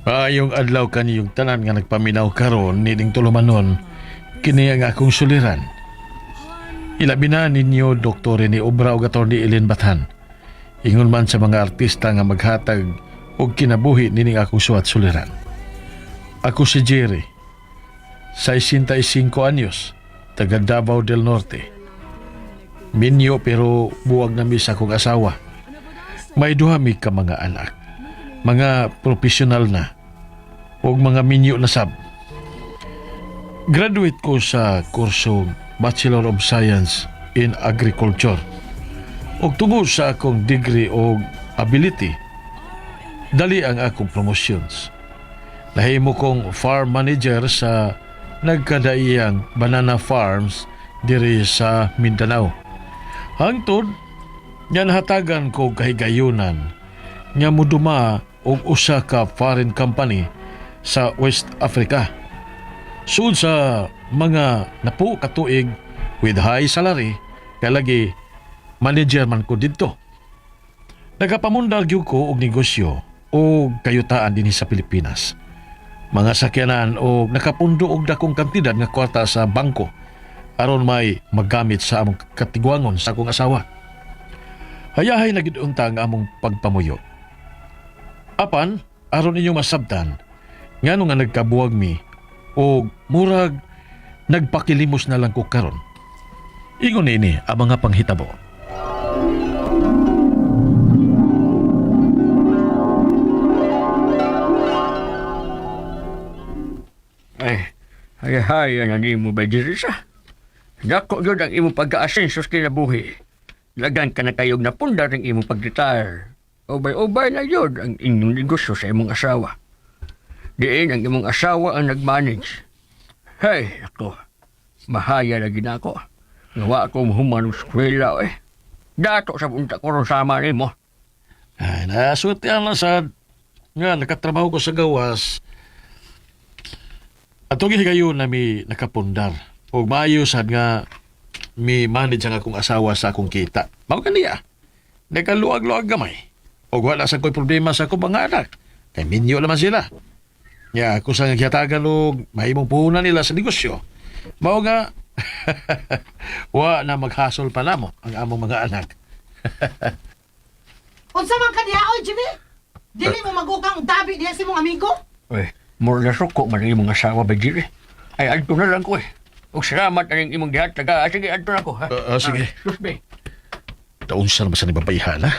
Maayong adlaw kaniyong tanan nga nagpaminaw karon nining tulumanon kini ang akong suliran. Ilabi na ninyo Dr. ni Obra o Atty. Ellen Bathan. Ingon man sa mga artista nga maghatag og kinabuhi nining akong suwat suliran. Ako si Jerry, 65 anyos, taga Davao del Norte. Minyo pero buwag na mi sa akong asawa. May duha mi ka mga anak, mga profesional na, o mga minyo na sab. Graduate ko sa kursong Bachelor of Science in Agriculture. O tungod sa akong degree o ability, dali ang akong promotions. Nahimo kong farm manager sa nagkadaiyang banana farms diri sa Mindanao. Hangtod, nga nahatagan ko kahigayunan nga muduma og usa ka foreign company sa West Africa. Sud sa mga napu katuig with high salary, kalagi manager man ko didto. Nagapamundar gyud ko og negosyo o kayutaan dinhi sa Pilipinas. Mga sakyanan o nakapundo og dakong kantidad nga kwarta sa bangko aron may magamit sa among katigwangon sa akong asawa. Hayahay na gid unta ang among pagpamuyo. Apan aron inyong masabtan ngano nga nagkabuwag mi o murag nagpakilimos na lang ko karon. Ingon ini ang mga panghitabo. Ay, ang imo ba diri sa? Dako gyud ang imong pagka-asenso sa kinabuhi. Lagan ka na kayog na pundar ang imong pag-retire. Ubay-ubay na yun ang inyong negosyo sa imong asawa. Diin ang imong asawa ang nag-manage. Hey, ako, mahaya na ginako. Ngawa akong humanong skwela eh. Dato sa punta ko ron sama ni mo. Ay, naswerte lang sad nga nakatrabaho ko sa gawas. Atong higayon na mi nakapundar. O maayo sad nga mi manage ang akong asawa sa akong kita. Mao kaniya. Nakaluag-luag gamay. O wala sa ko'y problema sa akong mga anak. Kay minyo naman sila. Ya, kung sa nagyatagan o mahimong puhunan nila sa negosyo. Mao nga, wa na maghasol pa namo ang among mga anak. Unsa man kaniya, oy, Jimmy? Dili mo magukang dabi diya si mong amigo? Uy, mura na suko man ang imong asawa ba diri? Ay, adto na lang ko eh. Ug salamat ang imong gihat taga. Sige, adto na ko ha. Sige. Susbe. Taon sa naman sa nibabaihala.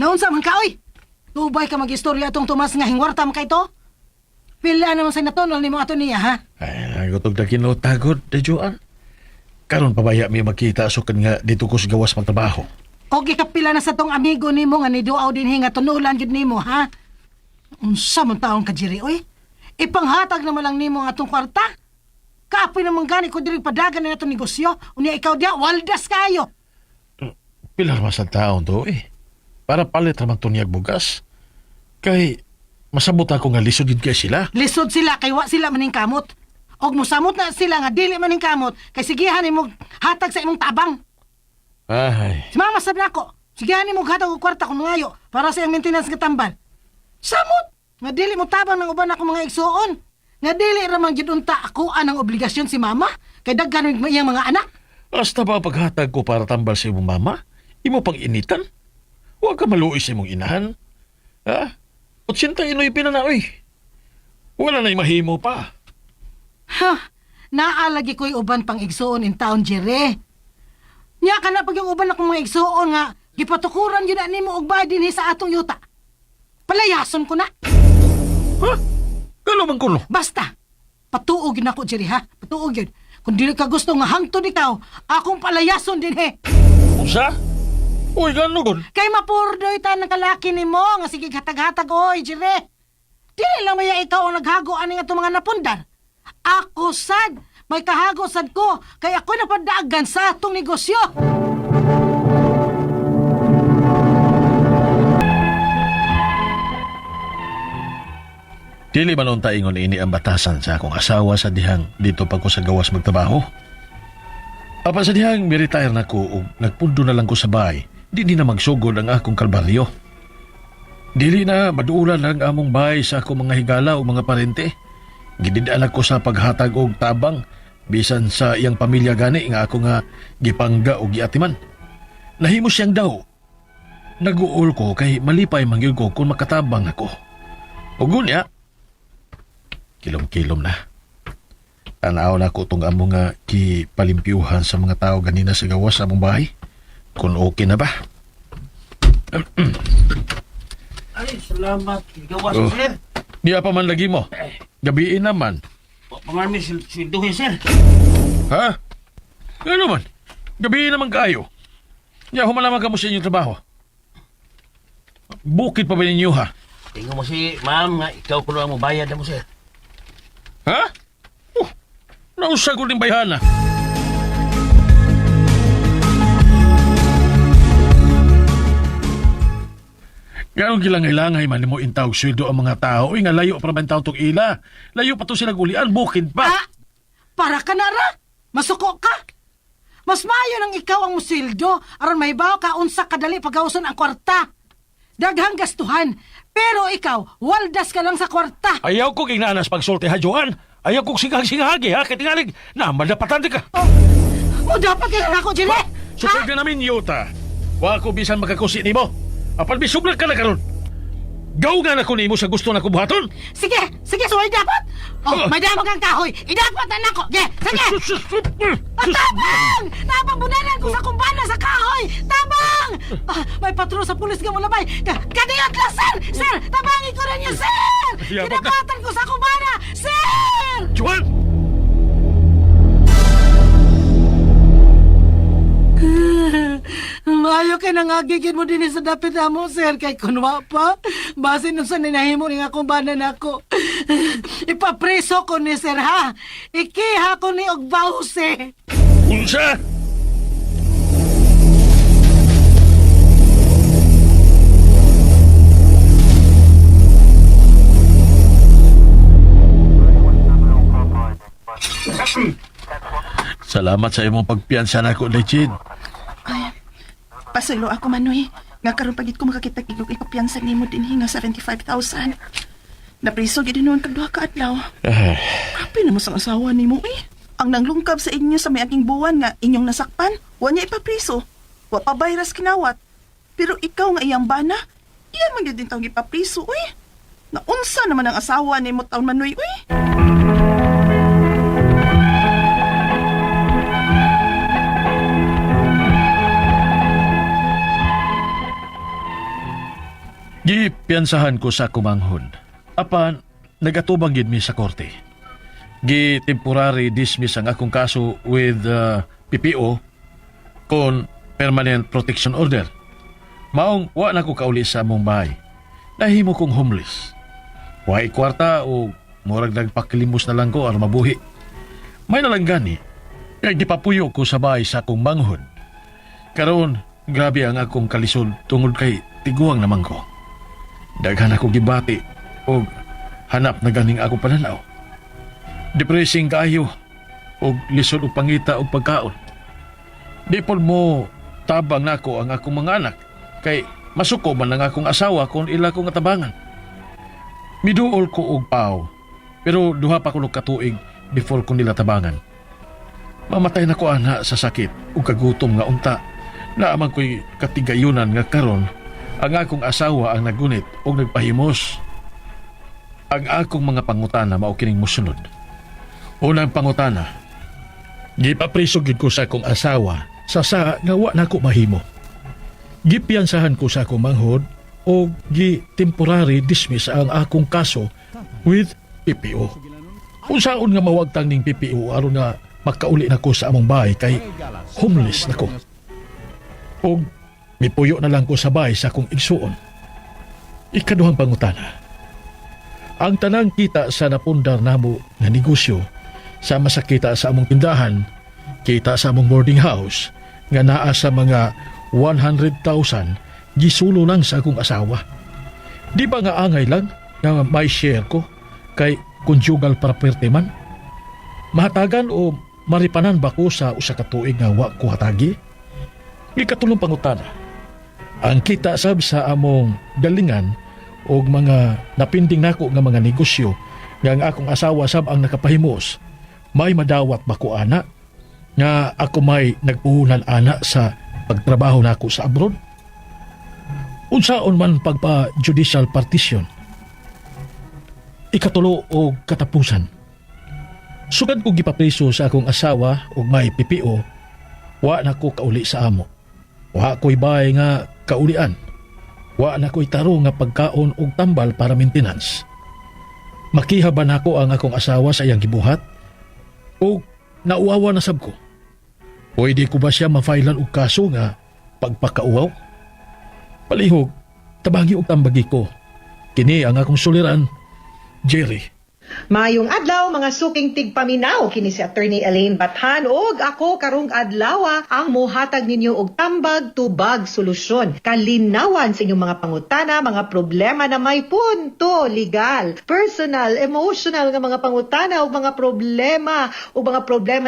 Naunsa man ka, oy? Tubay ka mag-istorya atong Tomas nga hingwarta man kay to? Pila naman sa natonol ni mo ato niya, ha? Ay, nagutog na kinotagod, de Joan. Karon pabaya mi makita asukan nga dito ko sa gawas magtrabaho. Og ikapila na sa tong amigo nimo nga niduaw dinhi nga tunulan gid nimo, ha? Unsa man taon ka, Jerry, oy? Ipanghatag naman lang nimo nga atong kwarta. Kapoy naman gani ko diri padagan na itong negosyo. Unya ikaw diya, waldas kayo. Pilar mas ang taon to eh. Para palit naman tunyag bugas. Kay masabot ako nga lisod yun kay sila. Lisod sila kay wa sila maning kamot. Og mosamot na sila nga dili maning kamot kay sigihan nimo hatag sa imong tabang. Ay, Si mama sabi nako, sigihan nimo hatag og kwarta kun ngayo para sa iyang maintenance nga tambal. Samot nga dili mo tabang ng uban ako mga igsuon. Nga dili ra man gyud unta ako anang obligasyon si mama kay daghan ng iyang mga anak. basta ba paghatag ko para tambal sa imong mama? Imo pang initan? Huwag ka maluoy sa imong inahan. Ha? 80 inoy pinanaoy. Wala na'y mahimo pa. Ha, naalagi ko'y uban pang igsuon in town, Jerry. Nya ka na pag yung uban akong mga igsuon nga, gipatukuran yun na nimo og bayad dinhi sa atong yuta. Palayason ko na. Ha? Kalo man kuno? Basta, patuog yun ako, Jerry, ha? Patuog yun. Kung dili ka gusto nga hangtod ikaw, akong palayason dinhi. Usa? Uy, gano gon? Kay mapurdoy ta ng kalaki ni mo, nga sige hatag-hatag, oy, Jerry. Dili lang maya ikaw ang naghago ani nga mga napundar. Ako sad, may kahago sad ko, kay ako napadagan sa atong negosyo. Dili man unta ingon ini ang batasan sa akong asawa sa dihang dito pa ko sa gawas magtrabaho. Apa sa dihang mi-retire na ko ug nagpundo na lang ko sa bahay di na magsugod ang akong kalbaryo. Dili na maduulan lang among bahay sa akong mga higala o mga parente. Gididaan ako sa paghatag og tabang bisan sa iyang pamilya gani nga ako nga gipangga o giatiman. Nahimo siyang daw. Naguol ko kay malipay mangyud ko kung makatabang ako. O gunya, kilom-kilom na. Tanaw na ko itong among nga kipalimpyuhan sa mga tao ganina sa gawas sa among bahay. Kung okay na ba? Ay, salamat. Gawas, Oh. sir. Di pa man lagi mo. Gabiin naman. Pangami, silduhin, sir. Ha? Ano man? Gabiin naman kayo. Ya, humalaman ka mo sa inyong trabaho. Bukid pa ba ninyo ha? Tingnan mo si ma'am nga ikaw ko lang mo bayad na mo, sir. Ha? Nausag ko din bayhana. Ganong gilangay-langay man mo intawag sweldo ang mga tao. Nga layo pa man tao tong ila. Layo pa to sila gulian. Bukid pa. Ah, para ka na ra. Masuko ka. Mas maayo nang ikaw ang musildo aron may baw ka unsa kadali pagawson ang kwarta. Daghang gastuhan. Pero ikaw, waldas ka lang sa kwarta. Ayaw ko ginanas pagsulti ha, Joan. Ayaw ko singhag-singhagi ha. Katingalig na madapatan ka. O dapat kaya ako, Jire. Supag na namin, Yuta. Wa ko bisan makakusi ni mo. Apan bisuglag ka na karon. Gaw nga na ko nimo sa gusto na kubuhaton. Sige, suway dapat. Oh, may damang kang kahoy. Idapat na nako. Ge, sige. Tabang! Tabang bunanan ko sa kumbana sa kahoy. Tabang! May patro sa pulis nga mo labay. Kadiyot lang, sir! Sir, tabangin ko rin niyo, sir! Yabag na. Kinabatan ko sa kumbana, sir! Joan! Maayo kay nangagigin mo din sa dapit mo, sir. Kay kunwa pa. Base nung sa ninahimo ni nga kumbana nako. Ipapreso ko ni sir, ha? Ikiha ko ni og bawse. Unsa? Salamat sa imong pagpiyansa nako, Legend. Pasaylo ako, Manoy. Nga karon pagit ko makakita igog ipapiyansa nimo din hinga 75,000. Napriso gid noon kag duha ka adlaw. Grabe na mo sang asawa nimo eh. Ang nanglungkab sa inyo sa may aging buwan nga inyong nasakpan, wa niya ipapriso. Wa pa virus kinawat. Pero ikaw nga iyang bana, iyan man gyud din tawag ipapriso uy. Naunsa naman ang asawa nimo taon, Manoy uy. Gipiyansahan ko sa kumanghon. Apan, nagatubang gid mi sa korte. Temporary dismiss ang akong kaso with PPO kon Permanent Protection Order. Maong wa na ko kauli sa among bahay. Nahimo kong homeless. Wa kwarta o murag nagpakilimos na lang ko aron mabuhi. May nalang gani. Kaya gipapuyo ko sa bahay sa akong manghon. Karon, grabe ang akong kalisod tungod kay tiguang naman ko. Daghan ako gibati o hanap na ganing ako pananaw. Depressing kaayo o lisod o pangita o pagkaon. Di po mo tabang nako ang akong mga anak kay masuko man ang akong asawa kung ila kong atabangan. Miduol ko og pao pero duha pa ko katuig before ko nila tabangan. Mamatay na ko ana sa sakit o kagutom nga unta na amang ko'y katigayunan nga karon. Ang akong asawa ang nagunit o nagpahimos. Ang akong mga pangutana mao kining mosunod. Unang pangutana, gipapriso gid ko sa akong asawa sa nga wa nako mahimo. Gipiyansahan ko sa akong manghod o temporary dismiss ang akong kaso with PPO. Unsaon nga mawagtang ning PPO aron nga makauli nako sa among bahay kay homeless nako. O mipuyo na lang ko sa bahay sa akong igsuon. Ikaduhang pangutana. Ang tanang kita sa napundar namo nga negosyo sama sa kita sa among tindahan, kita sa among boarding house nga naa sa mga 100,000 gisulo lang sa akong asawa. Di ba nga angay lang nga may share ko kay conjugal property man? Mahatagan o maripanan ba ko sa usa ka tuig nga wa ko hatagi? Ikatulong pangutana. Ang kita sab sa among galingan o mga napinding nako nga mga negosyo nga ang akong asawa sab ang nakapahimos, may madawat ba ko ana nga ako may nagpuhunan ana sa pagtrabaho nako sa abroad? Unsaon man pagpa-judicial partition? Ikatulo o katapusan. Sugad ko gipapriso sa akong asawa o may PPO, wa na ko kauli sa amo. Wa ko'y bahay nga kaulian. Wa na ko'y taro nga pagkaon og tambal para maintenance. Makihaban ako ang akong asawa sa iyang gibuhat o nauwawa na sab ko. Pwede ko ba siya mafailan og kaso nga pagpakauaw? Palihog, tabangi og tambagi ko. Kini ang akong suliran, Jerry. Mayong adlaw mga suking tigpaminaw kini si Attorney Elaine Bathan ug ako karong adlaw ang mohatag ninyo og tambag tubag solusyon kalinawan sa inyong mga pangutana, mga problema na may punto legal, personal, emotional nga mga pangutana ug mga problema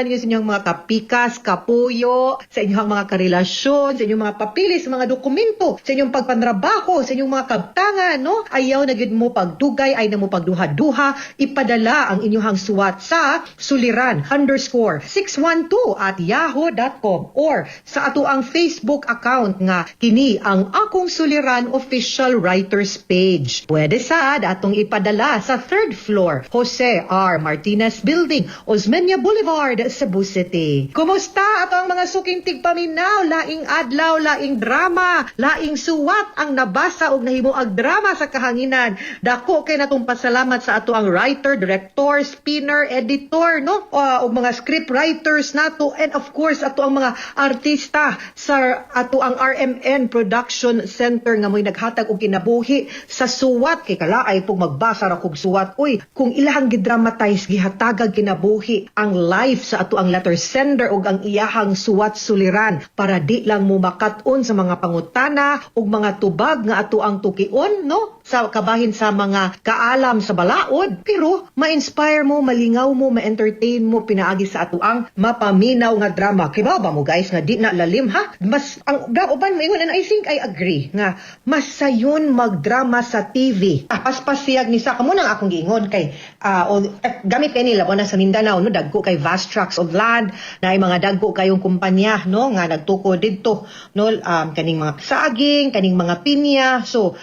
ninyo sa inyong mga kapikas, kapuyo, sa inyong mga karelasyon, sa inyong mga papilis, mga dokumento, sa inyong pagpantrabaho, sa inyong mga kabtangan, no? Ayaw na gyud mo pagdugay, ay na mo pagduha-duha, ipadala ang inyong suwat sa suliran_612@yahoo.com or sa ato ang Facebook account nga kini ang Akong Suliran Official Writers Page. Pwede sad atong ipadala sa 3rd floor, Jose R. Martinez Building, Osmeña Boulevard, Cebu City. Kumusta ato ang mga suking tigpaminaw? Laing adlaw, laing drama, laing suwat ang nabasa og nahimuag drama sa kahanginan. Dako kay natong pasalamat sa ato ang writer, director, spinner, editor, no? O mga script writers nato, and of course ato ang mga artista sa ato ang RMN Production Center nga mo'y naghatag og kinabuhi sa suwat kay kalaay pug magbasa ra kog suwat. Uy, kung ilahang gidramatize gihatagag kinabuhi ang life sa ato ang letter sender og ang iyahang suwat suliran para di lang mo makat-on sa mga pangutana ug mga tubag nga ato ang tukion, no? Sa kabahin sa mga kaalam sa balaod, pero ma-inspire mo, malingaw mo, ma-entertain mo pinaagi sa ato ang mapaminaw nga drama. Kaya ba mo guys nga di na lalim ha? Mas ang uban mo and I think I agree nga mas sayon magdrama sa TV. Paspasiyag ni sa kamo nang akong giingon kay gamit kay nila na sa Mindanao, no, dagko kay vast tracts of land na ay mga dagko kayong kumpanya, no, nga nagtuko didto, no, kaning mga saging, kaning mga pinya. So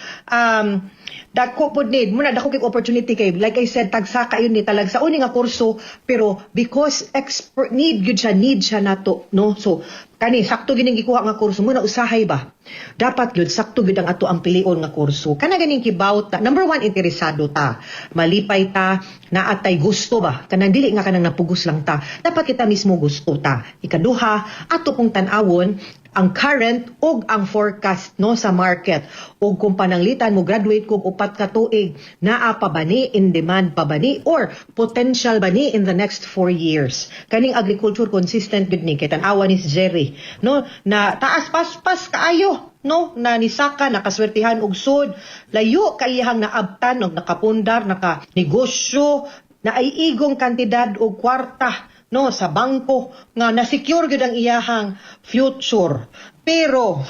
dako pod need muna dako kay opportunity kay like I said tagsa kayo ni talag sa uni nga kurso pero because expert need siya nato, no. So kani sakto gining gikuha nga kurso muna usahay ba dapat gyud sakto gyud ang ato ang pilion nga kurso kana ganing kibawt ta. Number 1, interesado ta, malipay ta, naatay gusto ba, kanang dili nga kanang napugos lang ta, dapat kita mismo gusto ta. Ikaduha, ato pong tan-awon ang current ug ang forecast, no, sa market ug kung pananglitan mo graduate kog 4 ka tuig, naa pa ba ni, in demand pa ba ni, or potential ba ni in the next 4 years. Kaning agriculture consistent gud ni kay tan-awan ni si Jerry, no, na taas paspas kaayo, no, na nisaka nakaswertihan og sud, layo kayihang naabtan og nakapundar, nakanegosyo, na ay igong kantidad og kwarta, no, sa bangko nga na-secure gyud ang iyahang future. Pero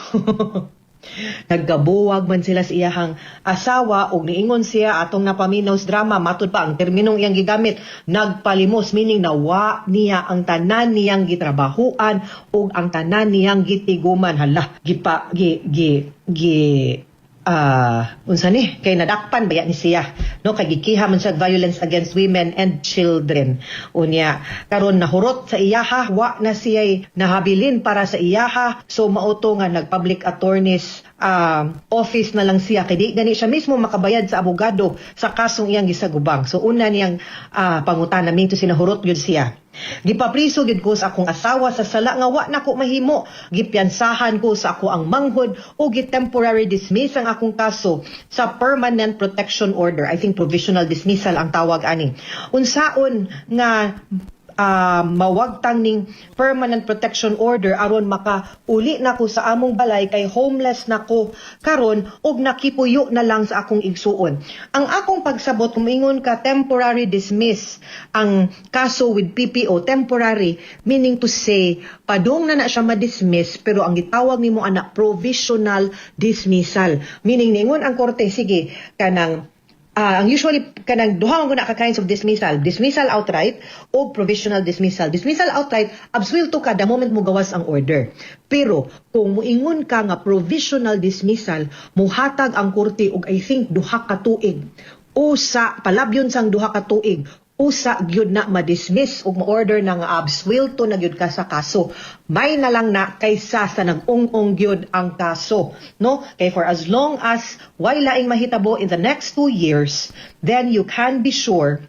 naggabuwag man sila sa iyahang asawa og niingon siya atong napaminaw sa drama matud pa ang terminong iyang gigamit nagpalimos, meaning nawa niya ang tanan niyang gitrabahuan ug ang tanan niyang gitiguman. Hala unsa ni kay nadakpan baya ni siya, no, kay gikiha man sa violence against women and children. Unya karon nahurot sa iyaha, wa na siya nahabilin para sa iyaha, so mauto nga nag-public attorney's office na lang siya kay di gani siya mismo makabayad sa abogado sa kasong iyang gisagubang. So una niyang pangutana minto sinahurot gyud siya. Gipapriso gid ko sa akong asawa sa sala nga wa nako mahimo. Gipiansahan ko sa ako ang manghod o temporary dismiss ang akong kaso sa permanent protection order. I think provisional dismissal ang tawag ani. Unsaon nga mawagtang ning permanent protection order aron makauli na ko sa among balay kay homeless na ko karon og nakipuyo na lang sa akong igsuon. Ang akong pagsabot kung ingon ka temporary dismiss ang kaso with PPO, temporary meaning to say padung na siya ma-dismiss pero ang gitawag nimo ana provisional dismissal, meaning ningon ang korte sige kanang ang usually kanang duha man guna ka kinds of dismissal outright o provisional dismissal. Dismissal outright absuelto ka the moment mo gawas ang order, pero kung muingon ka nga provisional dismissal muhatag ang korte og I think duha ka tuig o sa palabyon sang duha ka tuig usa gyud na ma-dismiss ug ma-order na nga absuelto na gyud ka sa kaso. May na lang na kaysa sa nag-ung-ung gyud ang kaso, no? Kay for as long as way laing mahitabo in the next 2 years, then you can be sure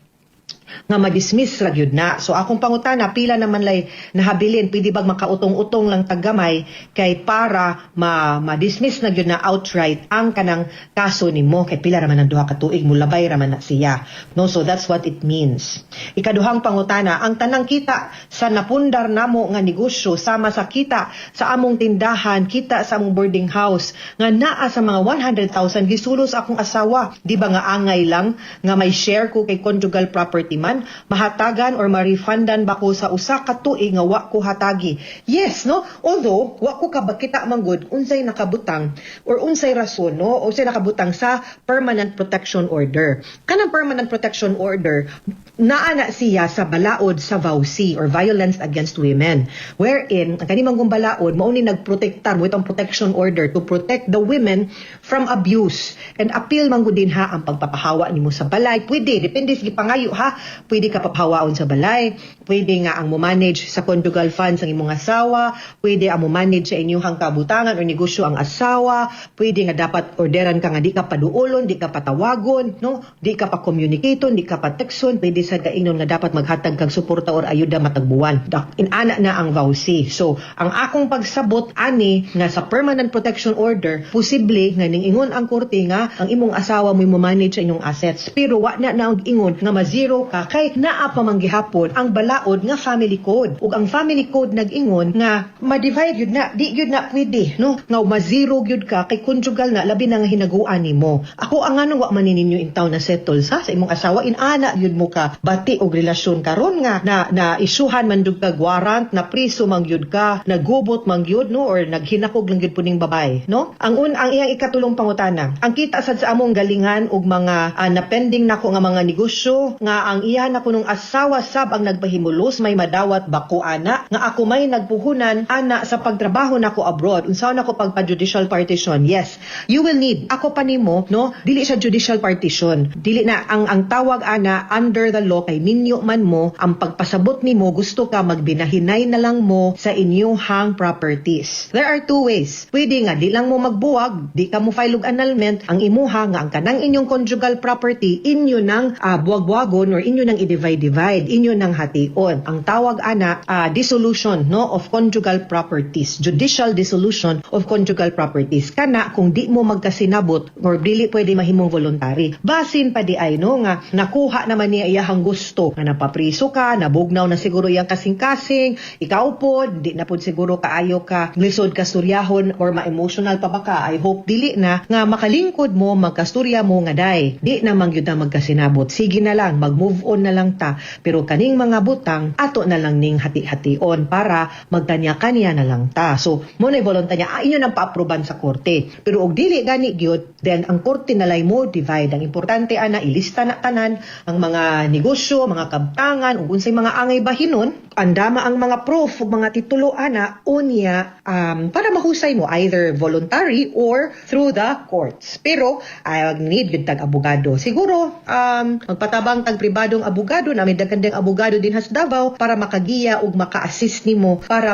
nga ma-dismiss ra gyud na. So akong pangutana pila naman lay nahabilin, pwede bag makautong-utong lang taggamay kay para ma-dismiss na gyud na outright ang kanang kaso nimo kay pila ra man ang duha ka tuig mulabay ra man na siya. No, so that's what it means. Ikaduhang pangutana, ang tanang kita sa napundar namo nga negosyo sama sa kita sa among tindahan, kita sa among boarding house nga naa sa mga 100,000 gisulos akong asawa, di ba nga angay lang nga may share ko kay conjugal property man, mahatagan or ma-refundan ba ko sa usa ka tuig nga wa ko hatagi. Yes, no? Although wa ko kabakita manggod unsay nakabutang or unsay rason, no? Unsay nakabutang sa permanent protection order. Kanang permanent protection order naa na siya sa balaod sa VAUSI or Violence Against Women, wherein ang kanimang balaod mao ni nagprotektar with ang protection order to protect the women from abuse and appeal manggod din ha ang pagpapahawa nimo sa balay. Pwede depende sa pangayo ha. Pwede ka papahawaon sa balay, pwede nga ang mo-manage sa conjugal funds ang imong asawa, pwede ang mo-manage sa inyong kabutangan o negosyo ang asawa, pwede nga dapat orderan ka nga di ka paduolon, di ka patawagon, no? Di ka pa communicaton, di ka pa texton, pwede sa gainon nga dapat maghatag kag suporta or ayuda matagbuwan. Inana na ang VAUSI. So, ang akong pagsabot ani nga sa permanent protection order, posible nga ning-ingon ang korte nga ang imong asawa mo mo-manage sa inyong assets, pero wa na ang ingon nga ma-zero ka kay naa pa man gihapon ang balaod nga family code. Ug ang family code nag-ingon nga ma-divide yun na, di yun na pwede, no? Nga ma-zero yun ka kay conjugal na labi na nga hinaguan nimo. Ako ang anong wa man ninyo intaw na settle sa imong asawa inana yun mo ka bati og relasyon karon nga na isuhan man dug kag warrant na priso man gyud ka, nagubot man gyud, no, or naghinakog lang gyud puning babay, no? Ang iyang ikatulong pangutana, ang kita sad sa among galingan og mga napending nako nga mga negosyo nga ang iya na kunong asawa sab ang nagpahimulos may madawat bako ana nga ako may nagpuhunan ana sa pagtrabaho nako abroad unsaon nako pagpa-judicial partition. Yes, you will need ako pa nimo, no, dili siya judicial partition, dili na ang tawag ana under the law kay ninyo man mo ang pagpasabot nimo gusto ka magbinahinay na lang mo sa inyong properties. There are two ways. Pwede nga di lang mo magbuwag, di ka mo file og annulment, ang imuha nga ang kanang inyong conjugal property inyo nang buwag-buwagon or inyo nang i-divide, inyo nang hation. Ang tawag ana dissolution, no, of conjugal properties, judicial dissolution of conjugal properties. Kana kung di mo magkasinabot or dili pwede mahimong voluntary. Basin pa di ay, no, nga nakuha naman niya iyahang gusto nga napapriso ka, nabugnaw na siguro iyang kasing-kasing, ikaw po di na po siguro kaayo ka lisod ka suryahon or ma-emotional pa ba ka. I hope dili na nga makalingkod mo magkasturya mo nga day di na mangyud na magkasinabot. Sige na lang, mag-move on na lang ta, pero kaning mga butang ato na lang ning hati-hation para magtanya-kanya na lang ta. So mo na voluntarya inyo nang paaproban sa korte, pero og dili gani gyud, then ang korte nalay mo divide. Ang importante ana ilista na tanan ang mga negosyo, mga kabtangan ug unsay mga angay bahinon, andama ang mga proof ug mga titulo ana unya para mahusay mo either voluntary or through the courts. Pero ay need gyud tag abogado. Siguro magpatabang tag pribadong abogado na may dagandang abogado din has Davao para makagiya ug maka-assist nimo para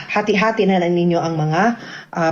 hati-hati na lang ninyo ang mga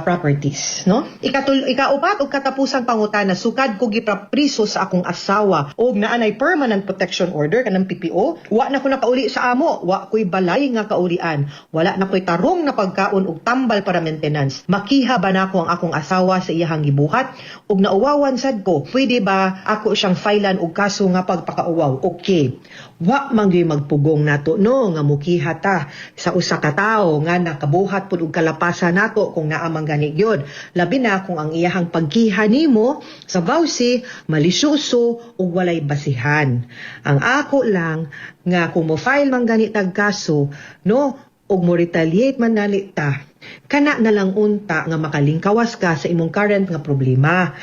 properties, no? Ikaupat og katapusang pangutana, sukad ko giprapriso sa akong asawa og naanay permanent protection order kanang PPO, wa na ko nakauli sa amo, wa ko'y balay nga kaulian, wala na ko'y tarong na pagkaon og tambal para maintenance. Makiha ba nako ang akong asawa sa iyahang gibuhat ug nauwawan sad ko, pwede ba ako siyang filean og kaso nga pagpakauwa wow, okay. Wa man gyud magpugong nato no nga mukiha ta sa usa ka tawo nga nakabuhat pud og kalapasan nato kung naa man gani gyud. Labi na kung ang iyahang pagkiha nimo sa vowsy malisyoso ug walay basihan. Ang ako lang nga kung mo file man gani tag kaso no ug mo retaliate man gani ta, kana na lang unta nga makalingkawas ka sa imong current nga problema.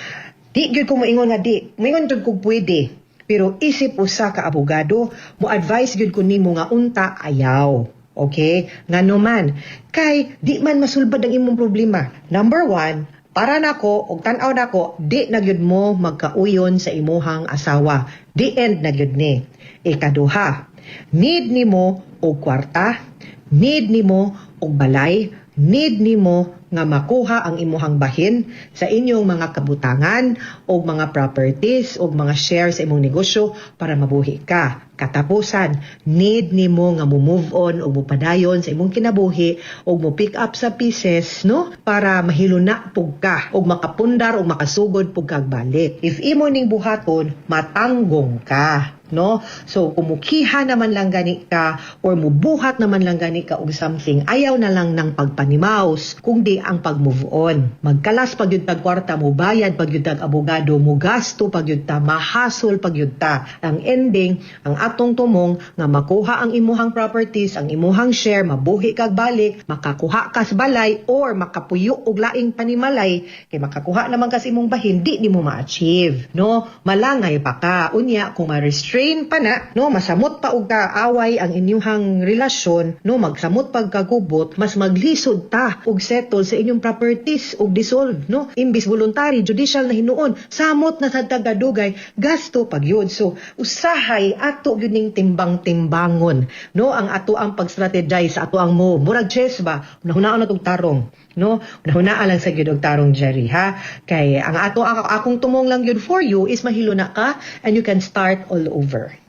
Di gyud ko moingon nga di, moingon jud kog pwede. Pero isip usa ka abogado, mo advise gyud ko nimo nga unta ayaw. Okay? Ngano man, kay di man masulbad ang imong problema. Number 1, para nako og tan-aw nako, di na gyud mo magkauyon sa imuhang asawa. The end na gyud ni. Ikaduha, need nimo og kwarta, need nimo og balay, need nimo nga makuha ang imuhang bahin sa inyong mga kabutangan o mga properties o mga shares sa imong negosyo para mabuhi ka. Katapusan, need nimo nga mo-move on o mupadayon sa imong kinabuhi o mo pick up sa pieces no para mahiluna pug ka o makapundar o makasugod pug kag balik. If imo ning buhaton, matanggong ka. No? So, kumukiha naman lang gani ka or mubuhat naman lang gani ka og something, ayaw na lang ng pagpanimaos, kundi ang pag-move on. Magkalas pag yun tag kwarta, mo bayad pag yun tag abogado, mo gasto pag yun ta, mahasol pag yun ta. Ang ending, ang atong tumong nga makuha ang imuhang properties, ang imuhang share, mabuhi kag balik, makakuha ka sa balay or makapuyo og laing panimalay, kay makakuha naman kasi imong bahin, di mo ma-achieve. No? Malangay pa ka. Unya, kung ma-restrain pa na, no, masamot pa og kaaway ang inyong relasyon, no, magsamot pagkagubot, mas maglisod ta og settle sa inyong properties og dissolve, no. Imbis voluntary judicial na hinuon, samot na sa tagadugay, gasto pag yun. So usahay ato gyud ning timbang-timbangon, no, ang ato ang pag-strategize sa ato ang mo. Murag chess ba, nahunaon na tong tarong, no, nahunaan lang sa gyud og tarong Jerry ha. Kay ang akong tumong lang gyud for you is mahiluna ka and you can start all over.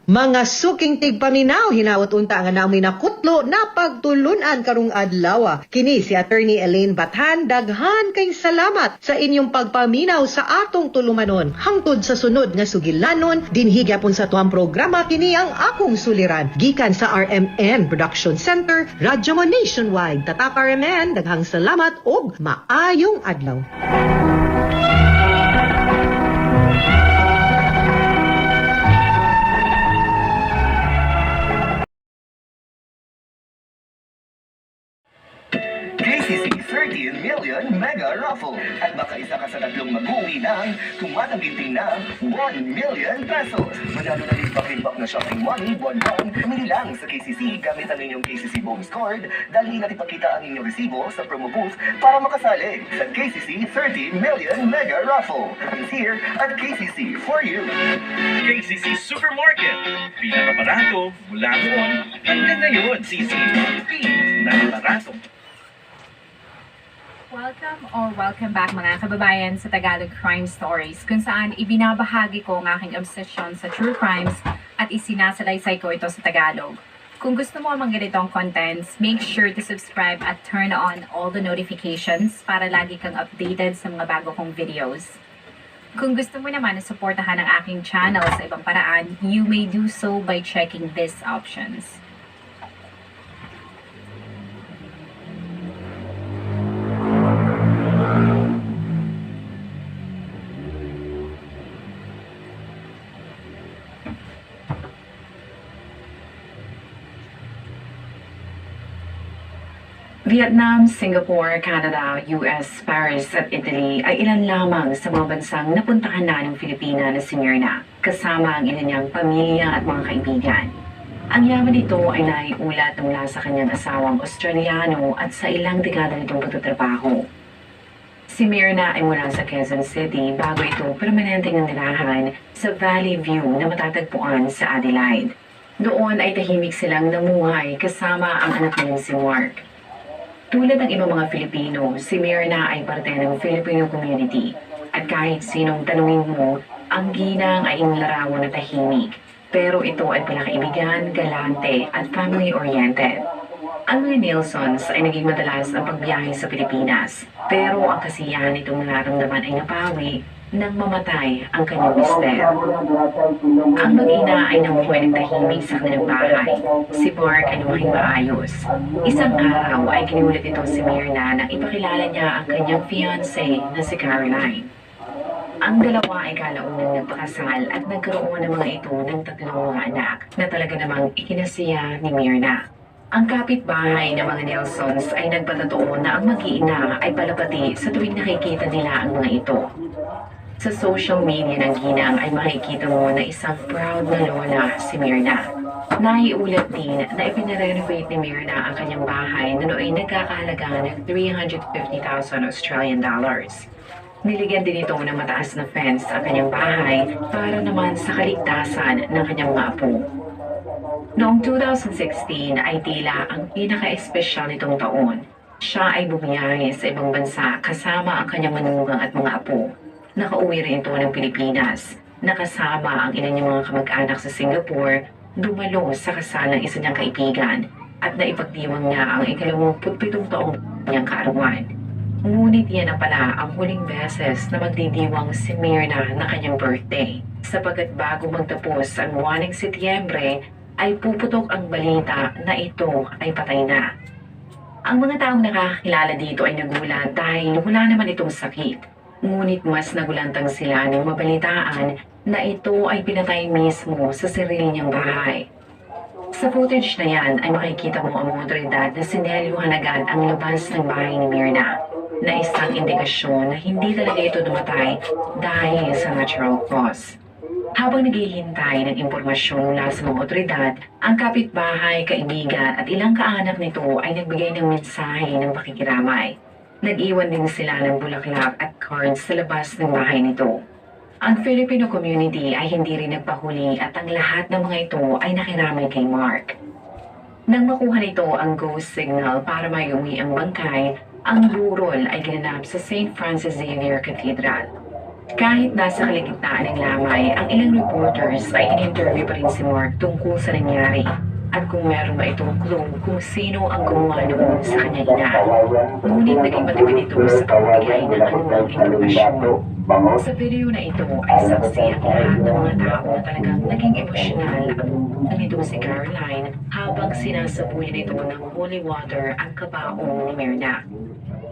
Mga suking tigpaminaw, hinaot unta nga namoy nakutlo na pagtulunan karong adlaw. Kini si Attorney Elaine Bathan, daghan kay salamat sa inyong pagpaminaw sa atong tulumanon. Hangtod sa sunod nga sugilanon, dinhi gyapon sa tuang programa kini ang akong suliran. Gikan sa RMN Production Center, Radyo Mo Nationwide. Tatak RMN, daghang salamat og maayong adlaw. KCC 13 million mega raffle at baka isa ka sa tatlong mag-uwi ng tumatangginting na 1 million pesos. Manalo na rin pakimbak na shopping money buwan-buwan. Pumili lang sa KCC gamit ang inyong KCC bonus card. Dalhin at ipakita ang inyong resibo sa promo booth para makasali sa KCC 13 million mega raffle. It's here at KCC for you. KCC Supermarket. Pinakabarato mula noon hanggang ngayon. CC. Pinakabarato. Welcome back mga kababayan sa Tagalog Crime Stories, kung saan ibinabahagi ko ang aking obsession sa true crimes at isinasalaysay ko ito sa Tagalog. Kung gusto mo ang ganitong contents, make sure to subscribe at turn on all the notifications para lagi kang updated sa mga bago kong videos. Kung gusto mo naman na suportahan ang aking channel sa ibang paraan, you may do so by checking these options. Vietnam, Singapore, Canada, US, Paris at Italy ay ilan lamang sa mga bansang napuntahan na ng Filipina na si Myrna, kasama ang ilan niyang pamilya at mga kaibigan. Ang yaman nito ay naiulat mula sa kanyang asawang Australiano at sa ilang dekada nitong pagtatrabaho. Si Myrna ay mula sa Quezon City bago ito permanenteng nirahan sa Valley View na matatagpuan sa Adelaide. Doon ay tahimik silang namuhay kasama ang anak niyang si Mark. Tulad ng ibang mga Filipino, si Myrna ay parte ng Filipino community. At kahit sinong tanungin mo, ang ginang ay inilarawan na tahimik. Pero ito ay palakaibigan, galante at family-oriented. Ang mga Nelsons ay naging madalas ang pagbiyahe sa Pilipinas, pero ang kasiyahan nitong nararamdaman ay napawi nang mamatay ang kanyang mister. Ang mag-ina ay namuhay ng tahimik sa kanilang bahay. Si Mark ay lumaking maayos. Isang araw ay ginulat ito si Myrna nang ipakilala niya ang kanyang fiancé na si Caroline. Ang dalawa ay kalaunang nagpakasal at nagkaroon ng mga ito ng 3 mga anak na talaga namang ikinasiya ni Myrna. Ang kapitbahay ng mga Nelsons ay nagpatotoo na ang mag-iina ay palapati sa tuwing nakikita nila ang mga ito. Sa social media ng ginang ay makikita mo na isang proud na lola si Myrna. Naiulat din na ipinarenovate ni Myrna ang kanyang bahay na nooy nagkakahalaga ng 350,000 Australian dollars. Niligyan din ito ng mataas na fence ang kanyang bahay para naman sa kaligtasan ng kanyang mga apo. Noong 2016 ay tila ang pinaka-espesyal nitong taon. Siya ay bumiyahe sa ibang bansa kasama ang kanyang manugang at mga apo. Nakauwi rin ito ng Pilipinas. Nakasama ang ina niyang mga kamag-anak sa Singapore, dumalo sa kasal ng isa niyang kaibigan at naipagdiwang niya ang 27 taong niyang kaarawan. Ngunit yan na pala ang huling beses na magdidiwang si Myrna na kanyang birthday, sapagkat bago magtapos ang buwan ng Setyembre ay puputok ang balita na ito ay patay na. Ang mga taong nakakilala dito ay nagulat dahil wala naman itong sakit. Ngunit mas nagulantang sila nang mabalitaan na ito ay pinatay mismo sa sarili niyang bahay. Sa footage na yan ay makikita mo ang mga otoridad na sinelyuhan agad ang labas ng bahay ni Myrna, na isang indikasyon na hindi talaga ito namatay dahil sa natural cause. Habang naghihintay ng impormasyon mula sa mga otoridad, ang kapitbahay, kaibigan at ilang kaanak nito ay nagbigay ng mensahe ng pakikiramay. Nag-iwan din sila ng bulaklak at cards sa labas ng bahay nito. Ang Filipino community ay hindi rin nagpahuli at ang lahat ng mga ito ay nakiramay kay Mark. Nang makuha nito ang ghost signal para maiuwi ang bangkay, ang burol ay ginanap sa St. Francis Xavier Cathedral. Kahit nasa kaligitnaan ng lamay, ang ilang reporters ay in-interview pa rin si Mark tungkol sa nangyari at kung meron ba itong clue kung sino ang gumawa noon sa kanyang ina. Ngunit naging matipid ito sa pagbigay ng anumang impormasyon. Sa video na ito ay saksi ang lahat ng mga tao na talagang naging emosyonal ang nito si Caroline habang sinasabuyan ito ng holy water ang kabaong ni Myrna.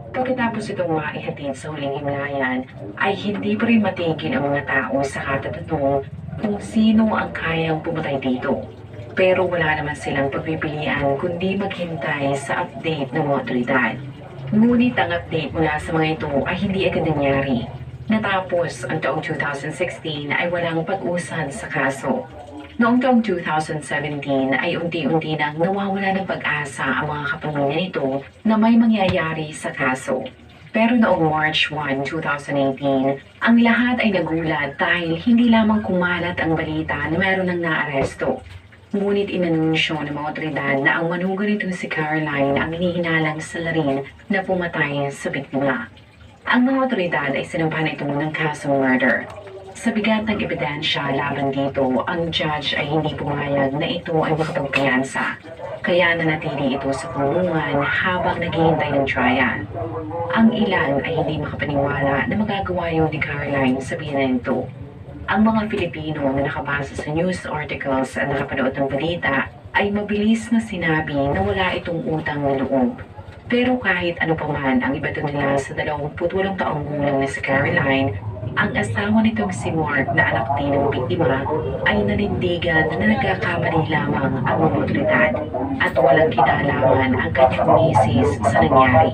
Pagkatapos itong maihatid sa huling himlayan, ay hindi pa rin matigil ang mga tao sa katatanong kung sino ang kayang pumatay dito. Pero wala naman silang pagpipilian kundi maghintay sa update ng mga otoridad. Ngunit ang update mula sa mga ito ay hindi agad nangyari. Natapos ang taong 2016 ay walang pag-usan sa kaso. Noong taong 2017 ay unti-unti nang nawawala ng pag-asa ang mga kapamilya nito na may mangyayari sa kaso. Pero noong March 1, 2018, ang lahat ay nagulat dahil hindi lamang kumalat ang balita na meron ng naaresto. Ngunit inanunsyo ng mga otoridad na ang manugang nitong si Caroline ang hinihinalang salarin na pumatay sa biktima. Ang mga otoridad ay sinampahan ito ng kasong murder. Sa bigat ng ebidensya laban dito, ang judge ay hindi pumayag na ito ay makapagpiyansa. Kaya nanatili ito sa kulungan habang naghihintay ng trial. Ang ilan ay hindi makapaniwala na magagawa yun ni Caroline sa biyanan nito. Ang mga Pilipino na nakabasa sa news articles at nakapanood ng balita ay mabilis na sinabi na wala itong utang na loob. Pero kahit ano pa man ang ibato nila sa 28 taong gulang na si Caroline, ang asawa nitong si Mark na anak din ng biktima ay nanindigan na nagkakamali lamang ang mga otoridad at walang kinalaman ang kanyang misis sa nangyari.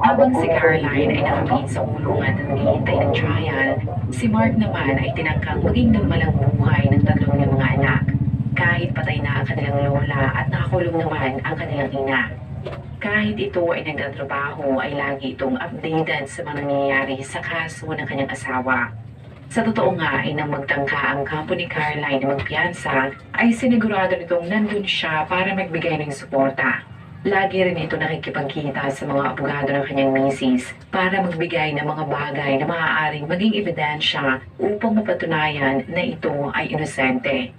Habang si Caroline ay nakapit sa kulungan at naghihintay ng trial, si Mark naman ay tinangkang maging nagmalang buhay ng 3 niyang mga anak, kahit patay na ang kanilang lola at nakakulong naman ang kanilang ina. Kahit ito ay nagtatrabaho ay lagi itong updated sa mga nangyayari sa kaso ng kanyang asawa. Sa totoo nga ay nang magtangka ang kampo ni Caroline na magpiyansa ay sinigurado nitong nandun siya para magbigay ng suporta. Lagi rin ito nakikipagkita sa mga abogado ng kanyang misis para magbigay ng mga bagay na maaaring maging ebidensya upang mapatunayan na ito ay inosente.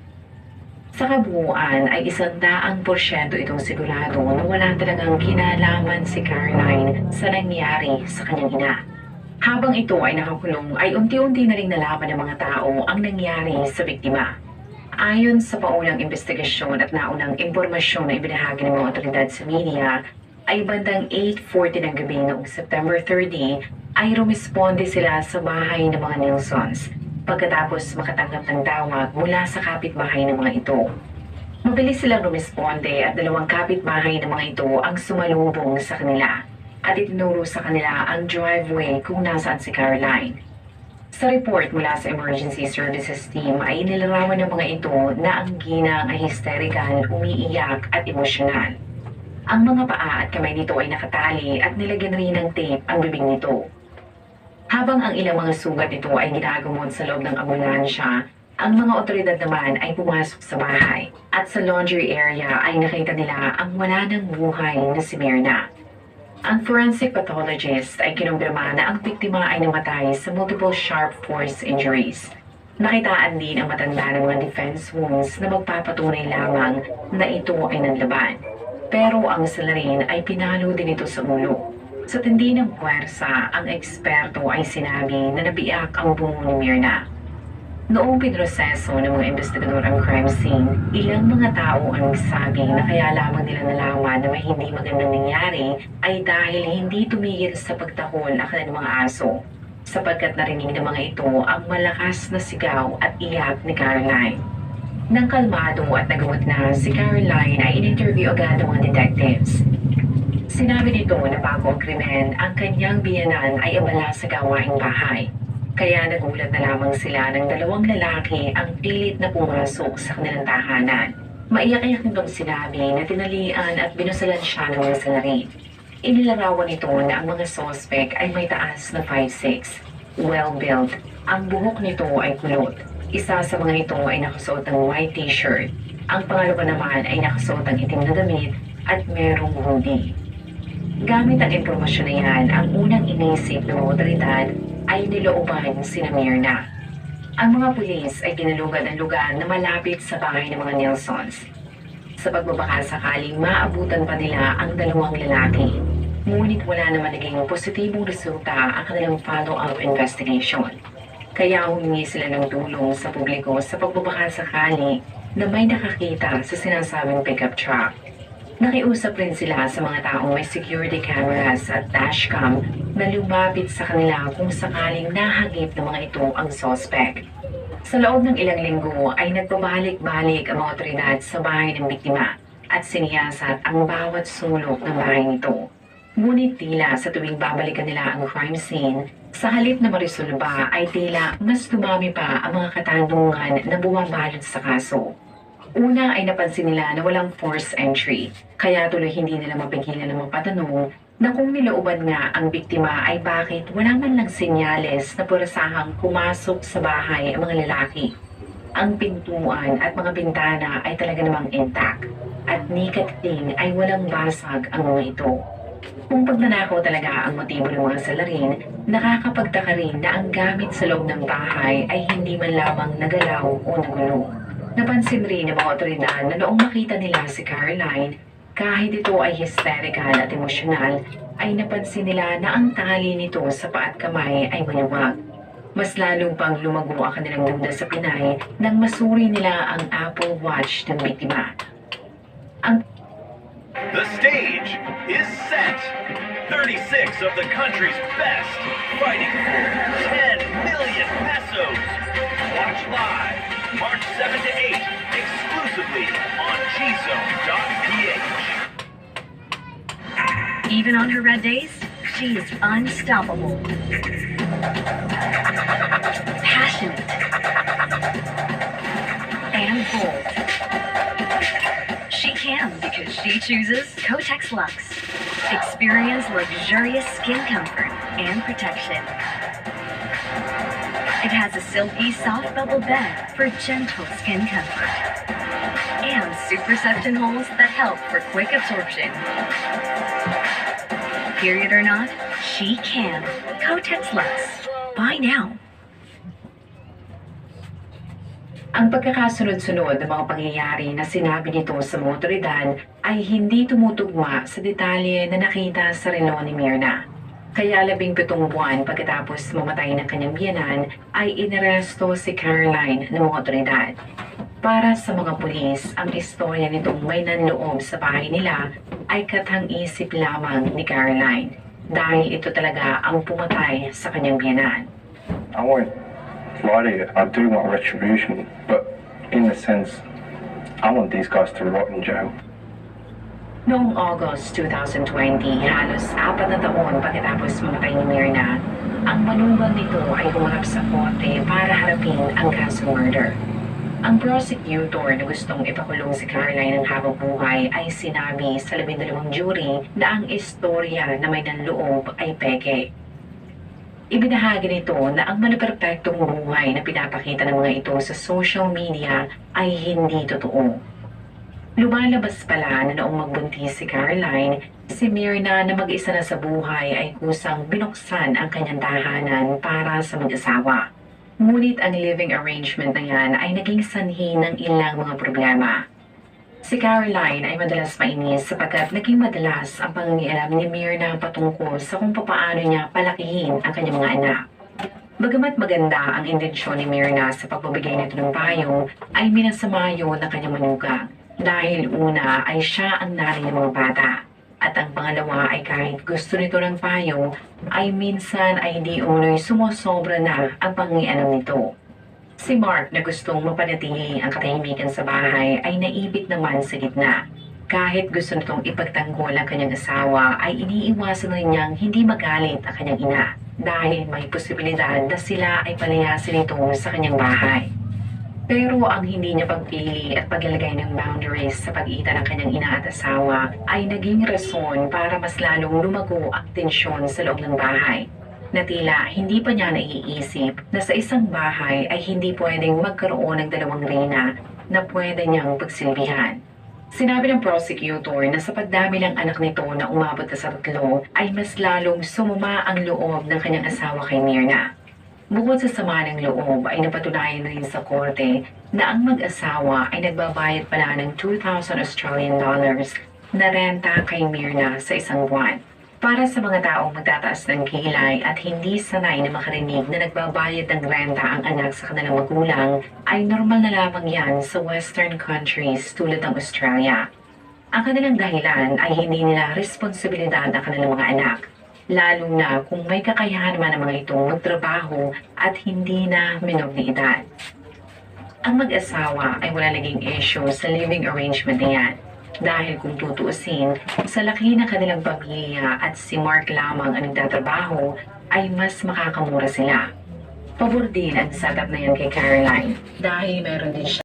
Sa kabuuan ay 100% itong sigurado na wala talagang kinalaman si Caroline sa nangyari sa kanyang ina. Habang ito ay nakakulong ay unti-unti na ring nalaman ng mga tao ang nangyari sa biktima. Ayon sa paunang investigasyon at naunang impormasyon na ibinahagi ng mga otoridad sa media, ay bandang 8:40 ng gabi noong September 30 ay rumisponde sila sa bahay ng mga Nilsons pagkatapos makatanggap ng tawag mula sa kapitbahay ng mga ito. Mabilis silang rumisponde at 2 kapitbahay ng mga ito ang sumalubong sa kanila at itinuro sa kanila ang driveway kung nasaan si Caroline. Sa report mula sa Emergency Services Team ay inilarawan ng mga ito na ang ginang ay hysterical, umiiyak at emosyonal. Ang mga paa at kamay nito ay nakatali at nilagyan rin ng tape ang bibig nito. Habang ang ilang mga sugat nito ay ginagamot sa loob ng ambulansya, ang mga otoridad naman ay pumasok sa bahay at sa laundry area ay nakita nila ang wala ng buhay na si Myrna. Ang forensic pathologist ay kinumpirma na ang biktima ay namatay sa multiple sharp force injuries. Nakitaan din ang matanda ng mga defense wounds na magpapatunay lamang na ito ay nanlaban. Pero ang salarin ay pinalo din ito sa ulo. Sa tindi ng puwersa, ang eksperto ay sinabi na nabiyak ang bungo ni Myrna. Noong pinroseso ng mga investigador ang crime scene, ilang mga tao ang nagsabi na kaya lamang nila nalaman na may hindi magandang nangyari ay dahil hindi tumigil sa pagtahol ang kanilang mga aso, sapagkat narinig ng mga ito ang malakas na sigaw at iyak ni Caroline. Nang kalmado at nagamot na, si Caroline ay in-interview agad ng mga detectives. Sinabi nito na bago ang krimen, ang kanyang biyanan ay abala sa gawaing bahay. Kaya nagulat na lamang sila ng 2 lalaki ang pilit na pumasok sa kanilang tahanan. Maiyak-iyak nitong sinabi na tinalian at binusalan siya ng mga salarin. Inilarawan nito na ang mga sospek ay may taas na 5'6", well-built. Ang buhok nito ay kulot. Isa sa mga ito ay nakasuot ng white t-shirt. Ang pangalawa naman ay nakasuot ng itim na damit at merong hoodie. Gamit ang impormasyon na yan, ang unang inisip ng mga otoridad ay nilooban si Myrna. Ang mga pulis ay kinalugad ang lugar na malapit sa bahay ng mga Nilsons. Sa pagbabaka sakaling maabutan pa nila ang 2 lalaki. Ngunit wala naman naging positibong resulta ang kanilang follow-up investigation. Kaya humingi sila ng tulong sa publiko sa pagbabaka sakali na may nakakita sa sinasabing pickup truck. Nakiusap rin sila sa mga taong may security cameras at dashcam na lumapit sa kanila kung sakaling nahagip ng mga ito ang suspect. Sa loob ng ilang linggo ay nagbabalik-balik ang mga otoridad sa bahay ng biktima at siniyasat ang bawat sulok ng bahay nito. Ngunit tila sa tuwing babalikan nila ang crime scene, sa halip na marisolba ay tila mas dumami pa ang mga katanungan na bumabalot sa kaso. Una ay napansin nila na walang forced entry, kaya tuloy hindi nila mapigilan na mapatanong na kung nilooban nga ang biktima ay bakit wala man lang senyales na purasahang pumasok sa bahay ang mga lalaki. Ang pintuan at mga bintana ay talaga namang intact at nikating ay walang basag ang mga ito. Kung pagnanakaw talaga ang motibo ng mga salarin, nakakapagtaka rin na ang gamit sa loob ng bahay ay hindi man lamang nagalaw o nagulo. Napansin rin ng mga otoridad na noong makita nila si Caroline, kahit ito ay hysterical at emosyonal, ay napansin nila na ang tali nito sa paa at kamay ay maluwag. Mas lalong pang lumago ang kanilang duda sa Pinay nang masuri nila ang Apple Watch ng biktima. The stage is set. 36 of the country's best fighting for 10 million pesos. Watch live March 7 to 8 exclusively on gzone.ph. Even on her red days, she is unstoppable. Passionate. And bold. She can because she chooses Kotex Lux. Experience luxurious skin comfort and protection. It has a silky, soft bubble bed for gentle skin comfort. And super suction holes that help for quick absorption. Period or not, she can. Kotex Lux. Buy now. Ang pagkakasunod-sunod ng mga pangyayari na sinabi nito sa mga otoridad ay hindi tumutugma sa detalye na nakita sa relo ni Myrna. Kaya 17 buwan pagkatapos mamatay ng kanyang biyenan ay inaresto si Caroline ng mga otoridad. Para sa mga pulis, ang istorya nitong may nanloob sa bahay nila ay katang-isip lamang ni Caroline dahil ito talaga ang pumatay sa kanyang biyenan. I won't lie to you. I do want retribution, but in a sense, I want these guys to rot in jail. Noong August 2020, halos 4 na taon pagkatapos mamatay ni Myrna, ang manugang nito ay humarap sa korte para harapin ang kasong murder. Ang prosecutor na gustong ipakulong si Caroline ng habang buhay ay sinabi sa 12 jury na ang istorya na may nanloob ay peke. Ibinahagi nito na ang malaperpektong buhay na pinapakita ng mga ito sa social media ay hindi totoo. Lumalabas pala na noong magbuntis si Caroline, si Myrna na mag-isa na sa buhay ay kusang binuksan ang kanyang tahanan para sa mag-asawa. Ngunit ang living arrangement na yan ay naging sanhi ng ilang mga problema. Si Caroline ay madalas mainis sapagkat naging madalas ang pangingialam ni Myrna patungkol sa kung paano niya palakihin ang kanyang mga anak. Bagamat maganda ang intensyon ni Myrna sa pagbibigay nito ng payong, ay minasama yun ng kanyang manugang. Dahil una ay siya ang nanay ng mga bata. At ang pangalawa ay kahit gusto nito ng payo, ay minsan ay di umunoy sumusobra na ang pangialam nito. Si Mark na gustong mapanatili ang katahimikan sa bahay ay naibit naman sa gitna. Kahit gusto nitong ipagtanggol ang kanyang asawa ay iniiwasan rin niyang hindi magalit ang kanyang ina dahil may posibilidad na sila ay palayasin nito sa kanyang bahay. Pero ang hindi niya pagpili at paglalagay ng boundaries sa pagitan ng kanyang ina at asawa ay naging rason para mas lalong lumago ang tensyon sa loob ng bahay. Na tila hindi pa niya naiisip na sa isang bahay ay hindi pwedeng magkaroon ng dalawang reyna na pwede niyang pagsilbihan. Sinabi ng prosecutor na sa pagdami ng anak nito na umabot na sa 3 ay mas lalong sumuma ang loob ng kanyang asawa kay Myrna. Bukod sa sama ng loob ay napatunayan rin sa korte na ang mag-asawa ay nagbabayad pala ng 2,000 Australian dollars na renta kay Myrna sa isang buwan. Para sa mga taong magtataas ng kilay at hindi sanay na makarinig na nagbabayad ng renta ang anak sa kanilang magulang, ay normal na lamang yan sa Western countries tulad ng Australia. Ang kanilang dahilan ay hindi nila responsibilidad ang kanilang mga anak. Lalo na kung may kakayahan naman ang mga itong magtrabaho at hindi na minor na edad. Ang mag-asawa ay wala naging issue sa living arrangement na yan. Dahil kung tutuusin, sa laki ng kanilang pamilya at si Mark lamang ang nagtatrabaho, ay mas makakamura sila. Pabor din ang setup na yan kay Caroline dahil meron din siya